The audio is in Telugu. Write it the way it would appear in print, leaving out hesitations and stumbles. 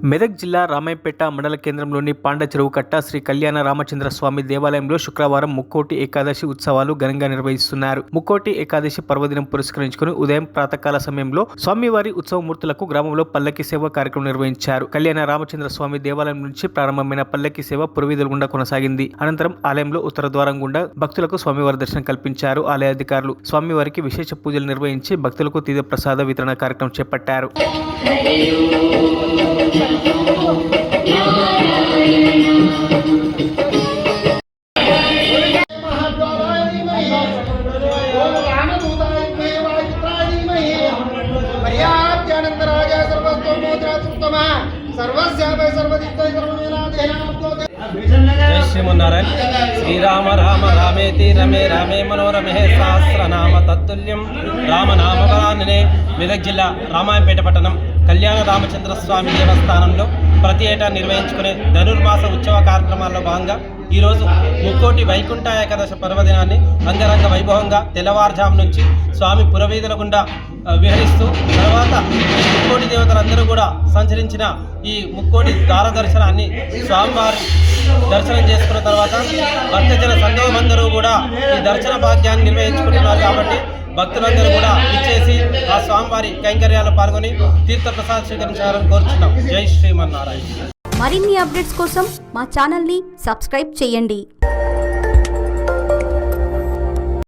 మెదక్ జిల్లా రామాయంపేట మండల కేంద్రంలోని పాండ చెరువు కట్ట శ్రీ కళ్యాణ రామచంద్ర స్వామి దేవాలయంలో శుక్రవారం ముక్కోటి ఏకాదశి ఉత్సవాలు ఘనంగా నిర్వహిస్తున్నారు. ముక్కోటి ఏకాదశి పర్వదినం పురస్కరించుకుని ఉదయం ప్రాతకాల సమయంలో స్వామివారి ఉత్సవమూర్తులకు గ్రామంలో పల్లకి సేవ కార్యక్రమం నిర్వహించారు. కళ్యాణ రామచంద్ర స్వామి దేవాలయం నుంచి ప్రారంభమైన పల్లకి సేవ పురవీధుల గుండా కొనసాగింది. అనంతరం ఆలయంలో ఉత్తర ద్వారం గుండా భక్తులకు స్వామివారి దర్శనం కల్పించారు. ఆలయ అధికారులు స్వామివారికి విశేష పూజలు నిర్వహించి భక్తులకు తీర్థ ప్రసాద వితరణ కార్యక్రమం చేపట్టారు. जय श्रीमन्नारायण श्रीराम राम रामेति रमे रामे मनोरमे सहस्रनाम तत्तुल्यं रामनामवरानने మెదక్ జిల్లా రామాయంపేట పట్టణం కళ్యాణ రామచంద్ర స్వామి దేవస్థానంలో ప్రతి ఏటా నిర్వహించుకునే ధనుర్మాస ఉత్సవ కార్యక్రమాల్లో భాగంగా ఈరోజు ముక్కోటి వైకుంఠ ఏకాదశి పర్వదినాన్ని అంగరంగ వైభవంగా తెల్లవారుజాము నుంచి స్వామి పురవీధుల గుండా విహరిస్తూ తర్వాత ముక్కోటి దేవతలందరూ కూడా సంచరించిన ఈ ముక్కోటి దార దర్శనాన్ని స్వామివారి దర్శనం చేసుకున్న తర్వాత భక్తజన సంఘమందరూ కూడా ఈ దర్శన భాగ్యాన్ని నిర్వహించుకుంటున్నారు. కాబట్టి భక్తులందరూ కూడా ఇచ్చేసి ఆ స్వామివారి కైంకర్యాలు పాల్గొని తీర్థ ప్రసాద్ స్వీకరించాలని కోరుచున్నాం. జై శ్రీమన్నారాయణ. మరిన్ని అప్డేట్స్ కోసం మా ఛానల్ని సబ్స్క్రైబ్ చేయండి.